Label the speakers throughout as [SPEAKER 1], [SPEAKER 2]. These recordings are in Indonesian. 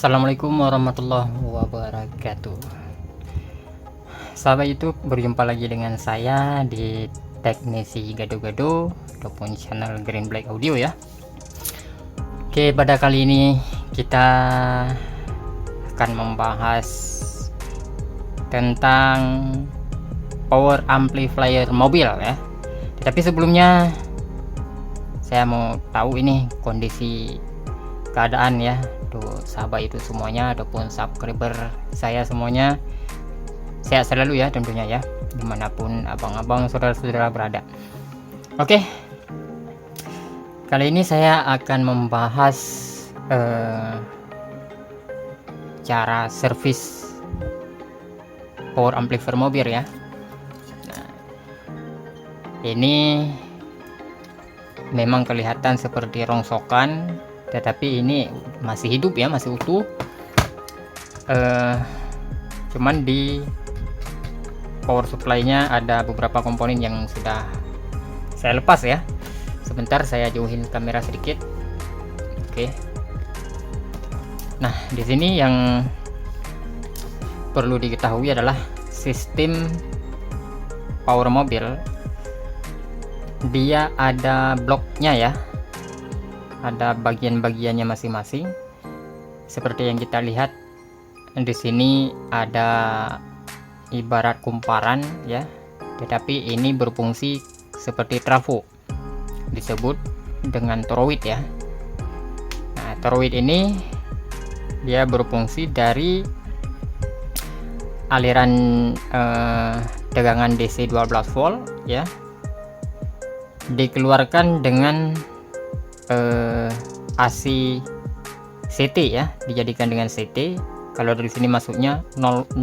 [SPEAKER 1] Assalamualaikum warahmatullahi wabarakatuh. Sahabat YouTube, berjumpa lagi dengan saya di Teknisi Gado-Gado ataupun channel Green Black Audio ya. Oke, pada kali ini kita akan membahas tentang power amplifier mobil ya. Tapi sebelumnya saya mau tahu ini kondisi keadaan ya tuh sahabat itu semuanya ataupun subscriber saya semuanya sehat selalu ya tentunya ya, dimanapun abang-abang saudara-saudara berada. Oke, kali ini saya akan membahas cara servis power amplifier mobil ya. Nah, ini memang kelihatan seperti rongsokan, tetapi ini masih hidup ya, masih utuh. Cuman di power supply-nya ada beberapa komponen yang sudah saya lepas ya. Sebentar saya jauhin kamera sedikit. Oke. Nah, di sini yang perlu diketahui adalah sistem power mobil. Dia ada bloknya ya. Ada bagian-bagiannya masing-masing. Seperti yang kita lihat di sini ada ibarat kumparan ya, tetapi ini berfungsi seperti trafo, disebut dengan toroid ya. Nah, toroid ini dia berfungsi dari aliran tegangan DC 12 volt ya, dikeluarkan dengan AC CT ya, dijadikan dengan CT. Kalau dari sini masuknya 0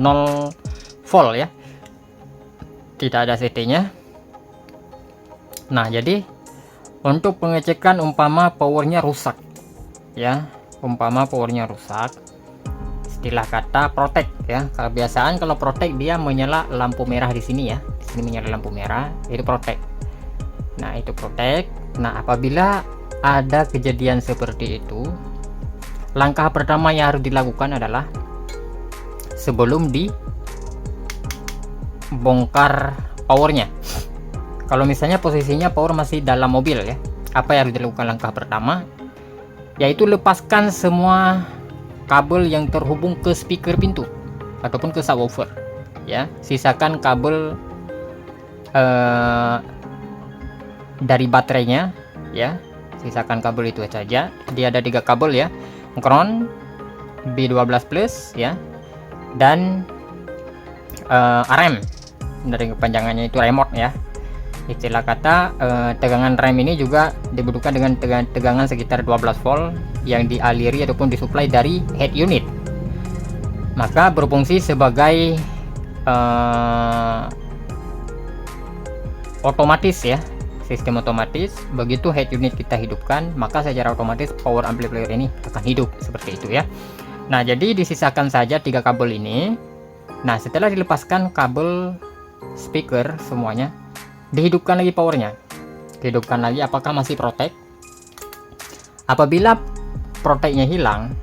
[SPEAKER 1] volt ya, tidak ada CT nya. Nah, jadi untuk pengecekan umpama powernya rusak ya, umpama powernya rusak, istilah kata protect ya. Kebiasaan kalau protect dia menyala lampu merah di sini ya, di sini menyala lampu merah, itu protect. Nah, itu protect. Nah, apabila ada kejadian seperti itu, langkah pertama yang harus dilakukan adalah sebelum dibongkar powernya. Kalau misalnya posisinya power masih dalam mobil ya, apa yang harus dilakukan? Langkah pertama yaitu lepaskan semua kabel yang terhubung ke speaker pintu ataupun ke subwoofer ya. Sisakan kabel dari baterainya ya, sisakan kabel itu saja. Dia ada 3 kabel ya, ground, B12 plus ya, dan rem, dari kepanjangannya itu remote ya. Istilah kata tegangan rem ini juga dibutuhkan dengan tegangan sekitar 12 volt yang dialiri ataupun disuplai dari head unit, maka berfungsi sebagai otomatis ya, sistem otomatis. Begitu head unit kita hidupkan, maka secara otomatis power amplifier ini akan hidup seperti itu ya. Nah, jadi disisakan saja 3 kabel ini. Nah, setelah dilepaskan kabel speaker semuanya, dihidupkan lagi powernya, dihidupkan lagi. Apakah masih protect? Apabila protectnya hilang,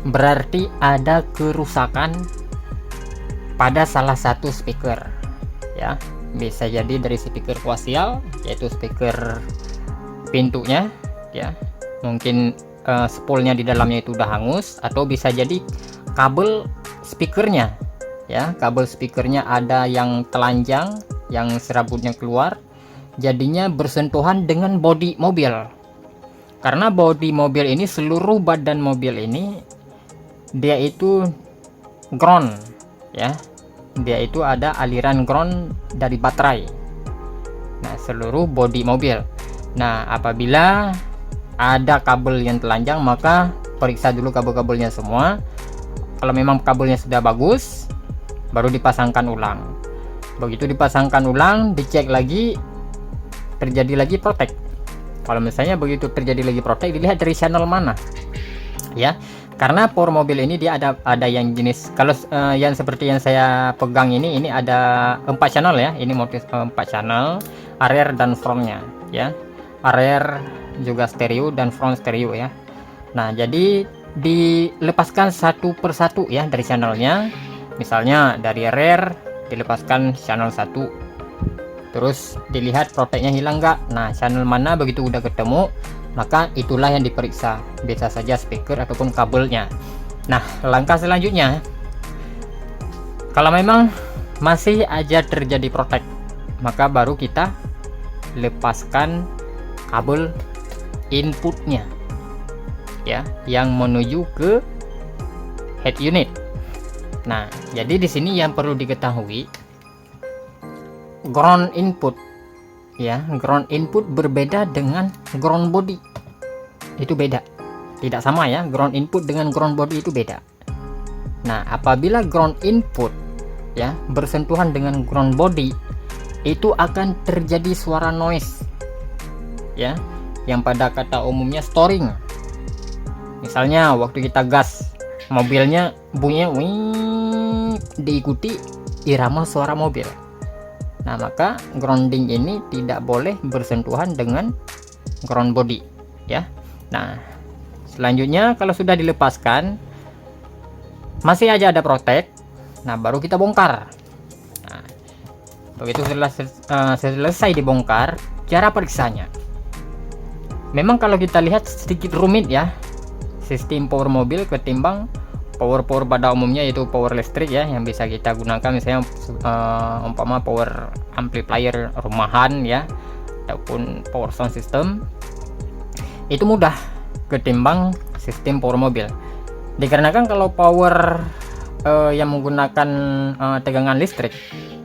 [SPEAKER 1] berarti ada kerusakan pada salah satu speaker ya. Bisa jadi dari speaker koaksial, yaitu speaker pintunya ya, mungkin spoolnya di dalamnya itu udah hangus, atau bisa jadi kabel speakernya ya, kabel speakernya ada yang telanjang, yang serabutnya keluar, jadinya bersentuhan dengan bodi mobil. Karena bodi mobil ini, seluruh badan mobil ini dia itu ground ya, dia itu ada aliran ground dari baterai. Nah, seluruh bodi mobil. Nah, apabila ada kabel yang telanjang, maka periksa dulu kabel-kabelnya semua. Kalau memang kabelnya sudah bagus, baru dipasangkan ulang. Begitu dipasangkan ulang, dicek lagi, terjadi lagi protect. Kalau misalnya begitu terjadi lagi protect, dilihat dari channel mana ya. Karena power mobil ini dia ada yang jenis, kalau yang seperti yang saya pegang ini ada 4 channel ya. Ini motif 4 channel, rear dan frontnya ya, rear juga stereo dan front stereo ya. Nah, jadi dilepaskan satu persatu ya dari channelnya. Misalnya dari rare dilepaskan channel 1, terus dilihat proteknya hilang nggak. Nah, channel mana begitu udah ketemu, maka itulah yang diperiksa, bisa saja speaker ataupun kabelnya. Nah, langkah selanjutnya, kalau memang masih aja terjadi protek, maka baru kita lepaskan kabel inputnya ya, yang menuju ke head unit. Nah, jadi di sini yang perlu diketahui, ground input ya, ground input berbeda dengan ground body. Itu beda, tidak sama ya, ground input dengan ground body itu beda. Nah, apabila ground input ya bersentuhan dengan ground body, itu akan terjadi suara noise ya, yang pada kata umumnya storing. Misalnya waktu kita gas, mobilnya bunyinya wing, diikuti irama suara mobil. Nah, maka grounding ini tidak boleh bersentuhan dengan ground body ya. Nah, selanjutnya kalau sudah dilepaskan masih aja ada protek, nah baru kita bongkar. Nah, begitu selesai dibongkar, cara periksanya memang kalau kita lihat sedikit rumit ya, sistem power mobil ketimbang power pada umumnya, yaitu power listrik ya, yang bisa kita gunakan misalnya umpama power amplifier rumahan ya, ataupun power sound system. Itu mudah ketimbang sistem power mobil, dikarenakan kalau power yang menggunakan tegangan listrik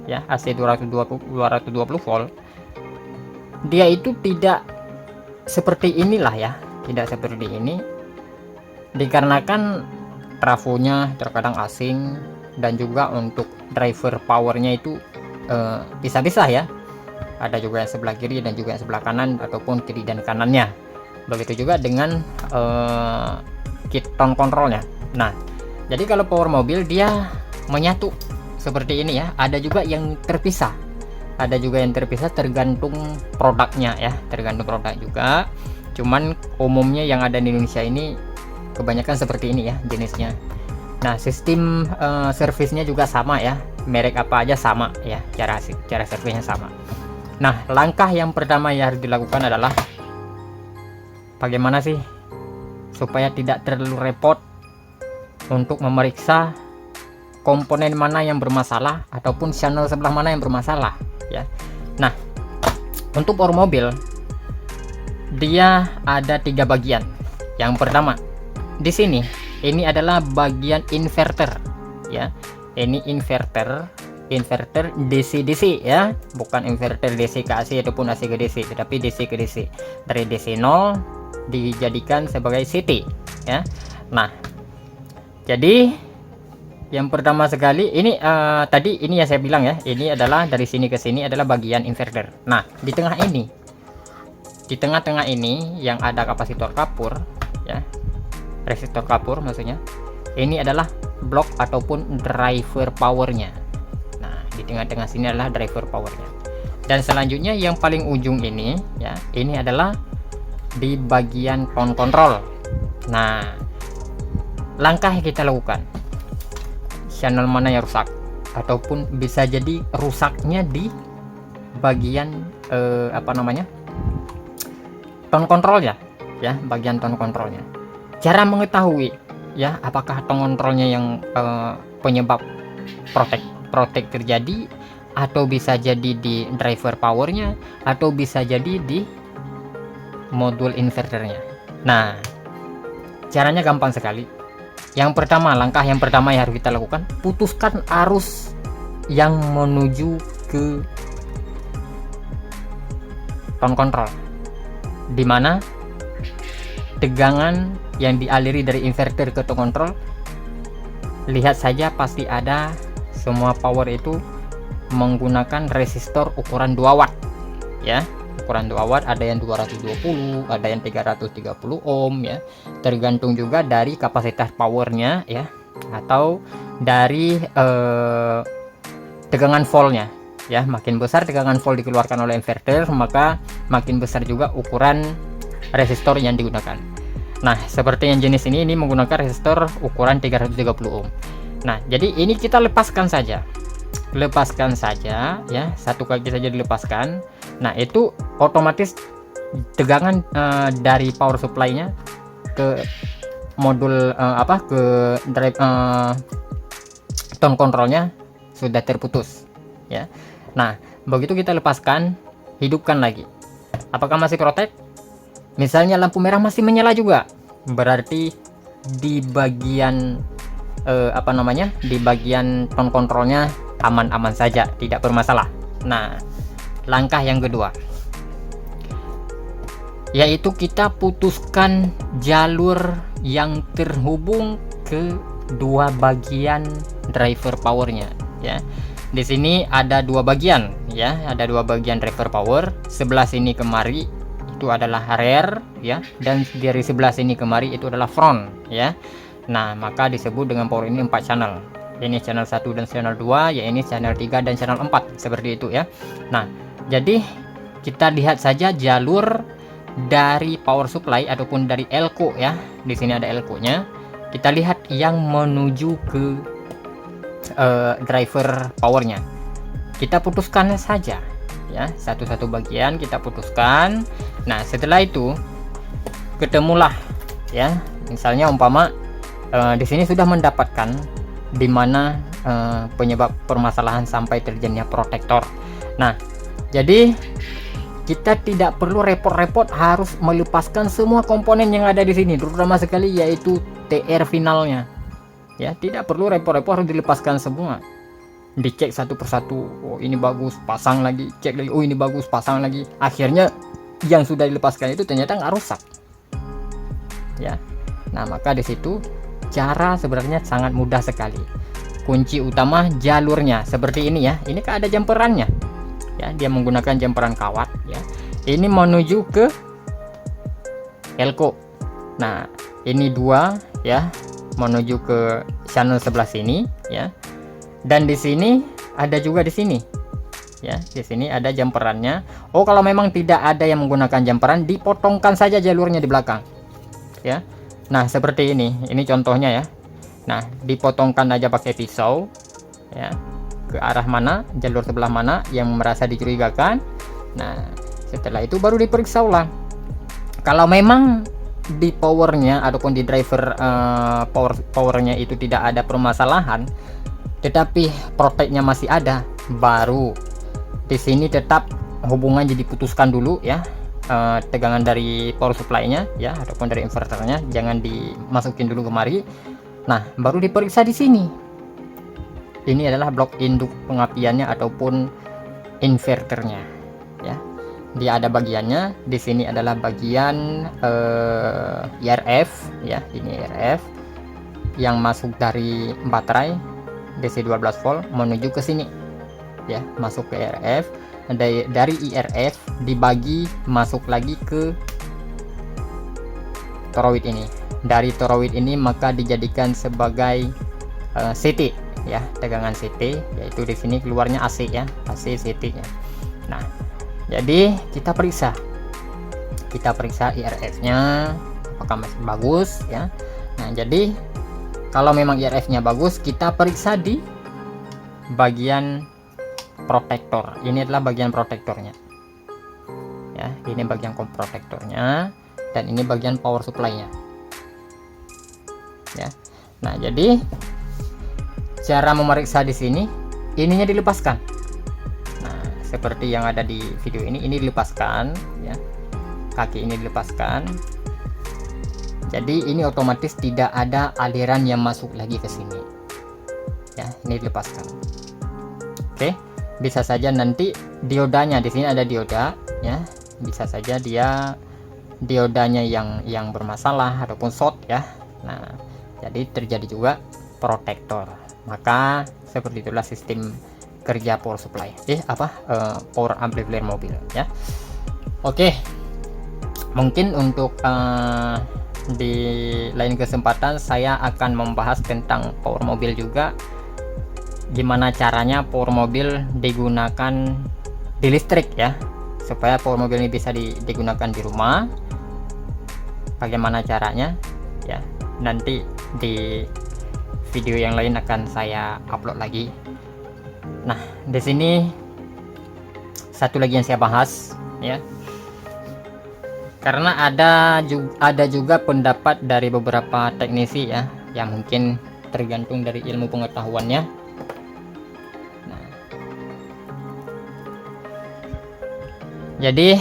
[SPEAKER 1] ya, AC 220 volt, dia itu tidak seperti inilah ya, tidak seperti ini, dikarenakan trafonya terkadang asing, dan juga untuk driver powernya itu pisah-pisah ya, ada juga yang sebelah kiri dan juga yang sebelah kanan, ataupun kiri dan kanannya. Begitu juga dengan kit tone controlnya. Nah, jadi kalau power mobil dia menyatu seperti ini ya, ada juga yang terpisah, tergantung produknya ya, tergantung produk juga. Cuman umumnya yang ada di Indonesia ini kebanyakan seperti ini ya jenisnya. Nah, sistem servisnya juga sama ya, merek apa aja sama ya, cara servisnya sama. Nah, langkah yang pertama yang harus dilakukan adalah bagaimana sih supaya tidak terlalu repot untuk memeriksa komponen mana yang bermasalah ataupun channel sebelah mana yang bermasalah ya. Nah, untuk power mobil dia ada 3 bagian. Yang pertama di sini, ini adalah bagian inverter ya. Ini inverter DC-DC ya, bukan inverter DC ke AC ataupun AC ke DC, tetapi DC ke DC. Dari DC 0 dijadikan sebagai CT ya. Nah, jadi yang pertama sekali ini tadi ini yang saya bilang ya, ini adalah dari sini ke sini adalah bagian inverter. Nah, di tengah ini, di tengah-tengah ini yang ada kapasitor kapur ya, resistor kapur maksudnya, ini adalah blok ataupun driver powernya. Nah, di tengah-tengah sini adalah driver powernya, dan selanjutnya yang paling ujung ini ya, ini adalah di bagian tone control. Nah, langkah yang kita lakukan, channel mana yang rusak, ataupun bisa jadi rusaknya di bagian tone controlnya ya, bagian tone controlnya. Cara mengetahui ya apakah tone controlnya yang penyebab protek terjadi, atau bisa jadi di driver powernya, atau bisa jadi di modul inverternya. Nah, caranya gampang sekali. Yang pertama, langkah yang pertama yang harus kita lakukan, putuskan arus yang menuju ke tone control, di mana tegangan yang dialiri dari inverter ke tone control. Lihat saja, pasti ada semua power itu menggunakan resistor ukuran 2 watt ya, ukuran 2 watt, ada yang 220, ada yang 330 ohm ya, tergantung juga dari kapasitas powernya ya, atau dari tegangan voltnya ya. Makin besar tegangan volt dikeluarkan oleh inverter, maka makin besar juga ukuran resistor yang digunakan. Nah, seperti yang jenis ini menggunakan resistor ukuran 330 ohm. Nah, jadi ini kita lepaskan saja ya, satu kaki saja dilepaskan. Nah, itu otomatis tegangan dari power supply-nya ke modul ke drive tone kontrolnya sudah terputus ya. Nah, begitu kita lepaskan, hidupkan lagi. Apakah masih protek? Misalnya lampu merah masih menyala juga, berarti di bagian di bagian tone kontrolnya aman-aman saja, tidak bermasalah. Nah, langkah yang kedua yaitu kita putuskan jalur yang terhubung ke dua bagian driver powernya ya. Di sini ada dua bagian ya, ada dua bagian driver power. Sebelah sini kemari itu adalah rear ya, dan dari sebelah sini kemari itu adalah front ya. Nah, maka disebut dengan power ini 4 channel. Ini channel 1 dan channel 2, ya ini channel 3 dan channel 4, seperti itu ya. Nah, jadi kita lihat saja jalur dari power supply ataupun dari elko ya. Di sini ada elko-nya. Kita lihat yang menuju ke driver powernya. Kita putuskan saja ya, satu-satu bagian kita putuskan. Nah, setelah itu ketemulah ya, misalnya umpama di sini sudah mendapatkan di mana penyebab permasalahan sampai terjadinya protektor. Nah, jadi kita tidak perlu repot-repot harus melepaskan semua komponen yang ada di sini, terutama sekali yaitu TR finalnya ya. Tidak perlu repot-repot harus dilepaskan semua, dicek satu persatu. Oh, ini bagus, pasang lagi, cek lagi, oh ini bagus, pasang lagi. Akhirnya yang sudah dilepaskan itu ternyata nggak rusak ya. Nah, maka di situ cara sebenarnya sangat mudah sekali. Kunci utama jalurnya seperti ini ya. Ini kan ada jumperannya ya, dia menggunakan jumperan kawat ya. Ini menuju ke elko. Nah, ini dua ya, menuju ke channel sebelah sini ya. Dan di sini ada juga di sini ya, di sini ada jumperannya. Oh, kalau memang tidak ada yang menggunakan jumperan, dipotongkan saja jalurnya di belakang ya. Nah, seperti ini contohnya ya. Nah, dipotongkan aja pakai pisau ya, ke arah mana, jalur sebelah mana yang merasa dicurigakan. Nah, setelah itu baru diperiksa ulang. Kalau memang di powernya ataupun di driver powernya itu tidak ada permasalahan, tetapi proteknya masih ada, baru di sini tetap hubungan jadi putuskan dulu ya, tegangan dari power supply-nya ya ataupun dari inverternya jangan dimasukin dulu kemari. Nah, baru diperiksa di sini. Ini adalah blok induk pengapiannya ataupun inverternya ya. Dia ada bagiannya. Di sini adalah bagian IRF ya, ini IRF yang masuk dari baterai DC 12 volt menuju ke sini ya, masuk ke IRF. Dari IRF dibagi masuk lagi ke toroid ini. Dari toroid ini maka dijadikan sebagai CT ya, tegangan CT, yaitu di sini keluarnya AC ya, AC CT nya. Nah, jadi kita periksa IRF nya apakah masih bagus ya. Nah, jadi kalau memang IRF nya bagus, kita periksa di bagian protektor. Ini adalah bagian protektornya ya, ini bagian protektornya, dan ini bagian power supply nya ya. Nah, jadi cara memeriksa di sini, ininya dilepaskan. Nah, seperti yang ada di video ini dilepaskan ya, kaki ini dilepaskan. Jadi ini otomatis tidak ada aliran yang masuk lagi ke sini ya, ini dilepaskan. Oke, bisa saja nanti diodanya, di sini ada dioda ya, bisa saja dia diodanya yang bermasalah ataupun short ya. Nah, jadi terjadi juga protektor. Maka seperti itulah sistem kerja power supply power amplifier mobil ya. Oke, mungkin untuk di lain kesempatan saya akan membahas tentang power mobil juga, gimana caranya power mobil digunakan di listrik ya, supaya power mobil ini bisa digunakan di rumah bagaimana caranya ya, nanti di video yang lain akan saya upload lagi. Nah, di sini satu lagi yang saya bahas ya, karena ada juga pendapat dari beberapa teknisi ya, yang mungkin tergantung dari ilmu pengetahuannya. Nah, jadi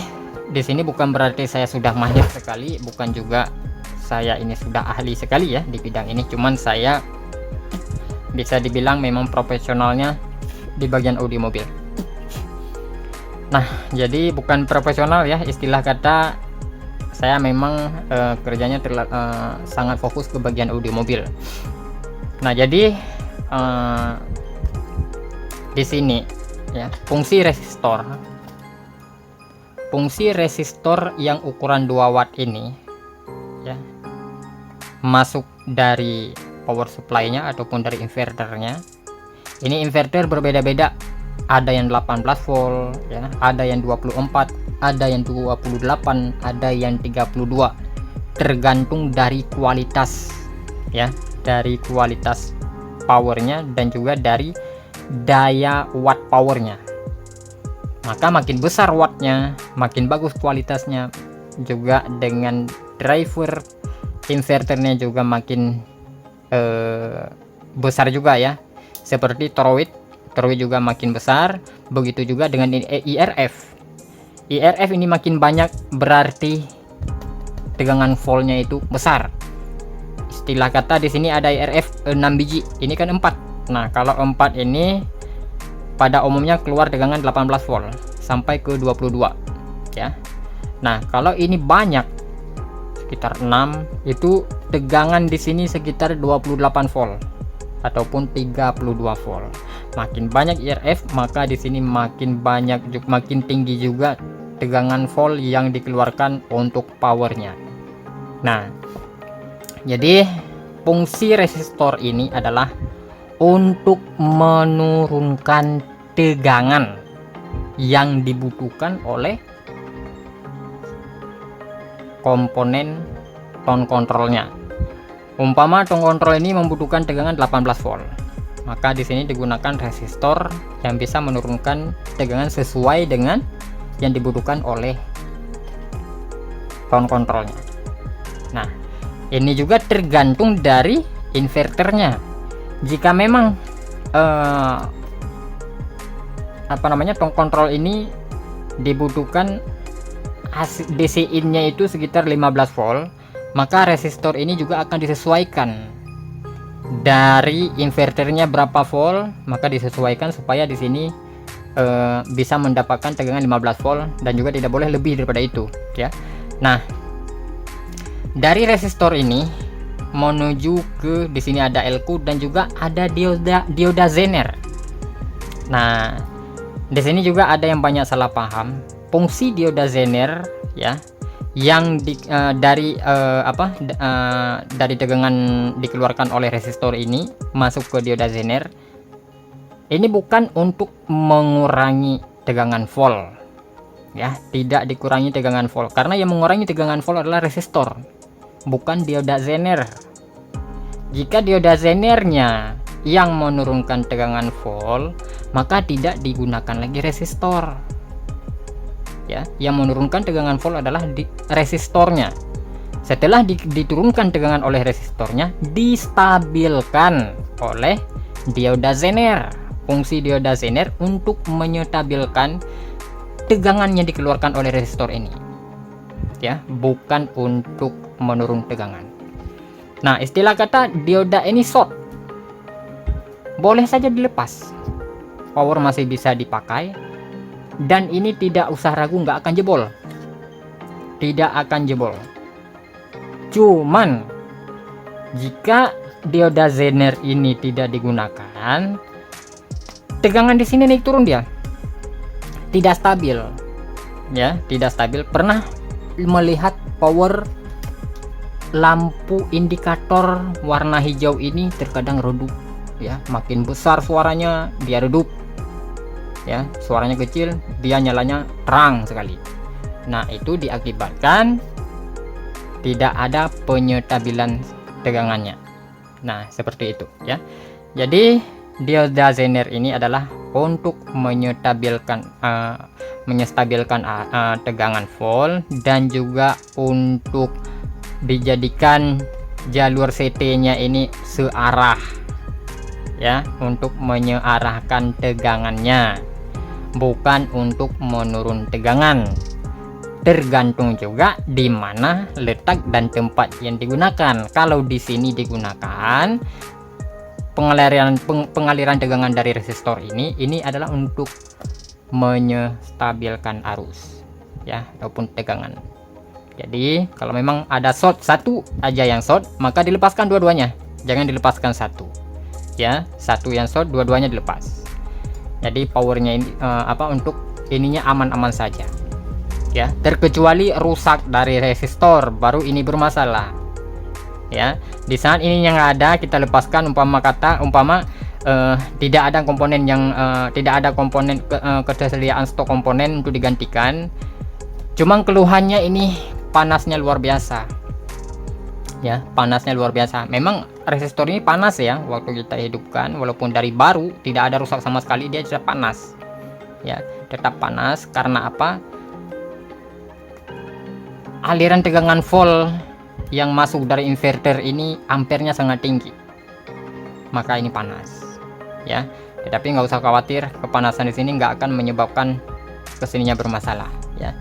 [SPEAKER 1] di sini bukan berarti saya sudah mahir sekali, bukan juga saya ini sudah ahli sekali ya di bidang ini, cuman saya bisa dibilang memang profesionalnya di bagian audio mobil. Nah, jadi bukan profesional ya, istilah kata saya memang kerjanya sangat fokus ke bagian audio mobil. Nah, jadi di sini ya, fungsi resistor yang ukuran 2 watt ini ya, masuk dari power supply-nya ataupun dari inverternya. Ini inverter berbeda-beda, ada yang 18 volt ya, ada yang 24, ada yang 28, ada yang 32, tergantung dari kualitas ya, dari kualitas powernya dan juga dari daya watt powernya. Maka makin besar wattnya, makin bagus kualitasnya, juga dengan driver inverternya juga makin besar juga ya, seperti toroid juga makin besar. Begitu juga dengan IRF ini makin banyak, berarti tegangan voltnya itu besar. Istilah kata di sini ada IRF 6 biji, ini kan 4. Nah, kalau 4 ini pada umumnya keluar tegangan 18 volt sampai ke 22 ya. Nah, kalau ini banyak sekitar 6, itu tegangan di sini sekitar 28 volt ataupun 32 volt. Makin banyak IRF, maka di sini makin tinggi juga tegangan volt yang dikeluarkan untuk powernya. Nah, jadi fungsi resistor ini adalah untuk menurunkan tegangan yang dibutuhkan oleh komponen tone controlnya. Umpama tone control ini membutuhkan tegangan 18 volt, maka di sini digunakan resistor yang bisa menurunkan tegangan sesuai dengan yang dibutuhkan oleh tone controlnya. Nah, ini juga tergantung dari inverternya. Jika memang tone control ini dibutuhkan DC in-nya itu sekitar 15 volt, maka resistor ini juga akan disesuaikan dari inverternya berapa volt, maka disesuaikan supaya di sini bisa mendapatkan tegangan 15 volt dan juga tidak boleh lebih daripada itu ya. Nah, dari resistor ini menuju ke di sini ada Elco dan juga ada dioda Zener. Nah, di sini juga ada yang banyak salah paham. Fungsi dioda Zener ya, yang dari tegangan dikeluarkan oleh resistor ini masuk ke dioda Zener, ini bukan untuk mengurangi tegangan volt ya, tidak dikurangi tegangan volt, karena yang mengurangi tegangan volt adalah resistor, bukan dioda Zener. Jika dioda Zenernya yang menurunkan tegangan volt, maka tidak digunakan lagi resistor ya. Yang menurunkan tegangan volt adalah resistornya. Setelah diturunkan tegangan oleh resistornya, distabilkan oleh dioda Zener. Fungsi dioda Zener untuk menyetabilkan tegangan yang dikeluarkan oleh resistor ini ya, bukan untuk menurun tegangan. Nah, istilah kata dioda ini short, boleh saja dilepas, power masih bisa dipakai, dan ini tidak usah ragu, nggak akan jebol, tidak akan jebol. Cuman jika dioda Zener ini tidak digunakan, tegangan di sini naik turun, dia tidak stabil ya, tidak stabil. Pernah melihat power lampu indikator warna hijau ini terkadang redup ya, makin besar suaranya dia redup ya, suaranya kecil dia nyalanya terang sekali. Nah, itu diakibatkan tidak ada penyestabilan tegangannya. Nah, seperti itu ya. Jadi dioda Zener ini adalah untuk menyestabilkan tegangan volt, dan juga untuk dijadikan jalur CT-nya ini searah ya, untuk menyearahkan tegangannya, bukan untuk menurun tegangan. Tergantung juga di mana letak dan tempat yang digunakan. Kalau di sini digunakan pengaliran tegangan dari resistor ini adalah untuk menyestabilkan arus ya, ataupun tegangan. Jadi kalau memang ada short satu aja yang short, maka dilepaskan dua-duanya, jangan dilepaskan satu ya, satu yang short, dua-duanya dilepas. Jadi powernya ini untuk ininya aman-aman saja ya, terkecuali rusak dari resistor, baru ini bermasalah ya. Di saat ini yang ada kita lepaskan, umpama tidak ada komponen yang ketersediaan stok komponen untuk digantikan, cuman keluhannya ini panasnya luar biasa ya, panasnya luar biasa. Memang resistor ini panas ya waktu kita hidupkan, walaupun dari baru tidak ada rusak sama sekali, dia sudah panas ya, tetap panas. Karena apa? Aliran tegangan volt yang masuk dari inverter ini ampernya sangat tinggi, maka ini panas ya. Tetapi nggak usah khawatir, kepanasan di sini nggak akan menyebabkan kesininya bermasalah ya.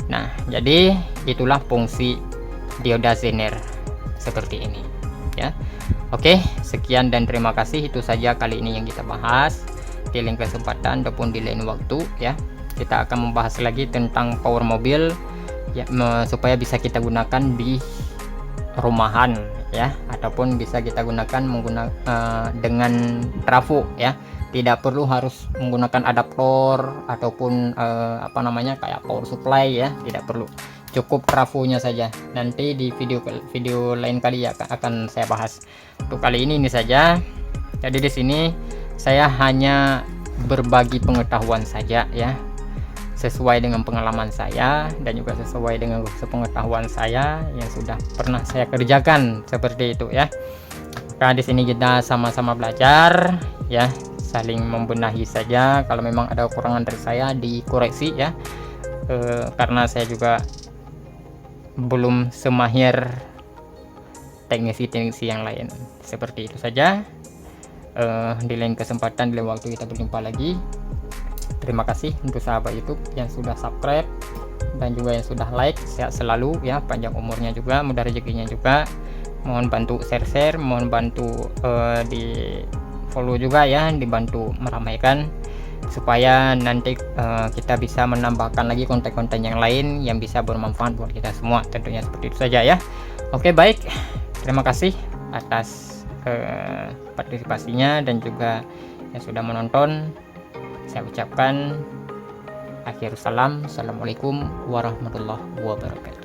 [SPEAKER 1] Nah, jadi itulah fungsi dioda Zener seperti ini ya. Oke, sekian dan terima kasih. Itu saja kali ini yang kita bahas. Di lain kesempatan ataupun di lain waktu ya, kita akan membahas lagi tentang power mobil ya, supaya bisa kita gunakan di rumahan ya, ataupun bisa kita gunakan dengan trafo ya. Tidak perlu harus menggunakan adaptor ataupun kayak power supply ya, tidak perlu, cukup trafonya saja. Nanti di video lain kali ya akan saya bahas. Untuk kali ini saja. Jadi di sini saya hanya berbagi pengetahuan saja ya, sesuai dengan pengalaman saya dan juga sesuai dengan sepengetahuan saya yang sudah pernah saya kerjakan, seperti itu ya. Nah, di sini kita sama-sama belajar ya, saling membenahi saja. Kalau memang ada kekurangan dari saya, dikoreksi ya, karena saya juga belum semahir teknisi-teknisi yang lain. Seperti itu saja. Di lain kesempatan, di lain waktu kita berjumpa lagi. Terima kasih untuk sahabat YouTube yang sudah subscribe dan juga yang sudah like. Sehat selalu ya, panjang umurnya juga, mudah rezekinya juga. Mohon bantu share, mohon bantu di follow juga ya, dibantu meramaikan supaya nanti kita bisa menambahkan lagi konten-konten yang lain yang bisa bermanfaat buat kita semua, tentunya seperti itu saja ya. Oke, baik, terima kasih atas partisipasinya dan juga yang sudah menonton. Saya ucapkan akhir salam, assalamualaikum warahmatullahi wabarakatuh.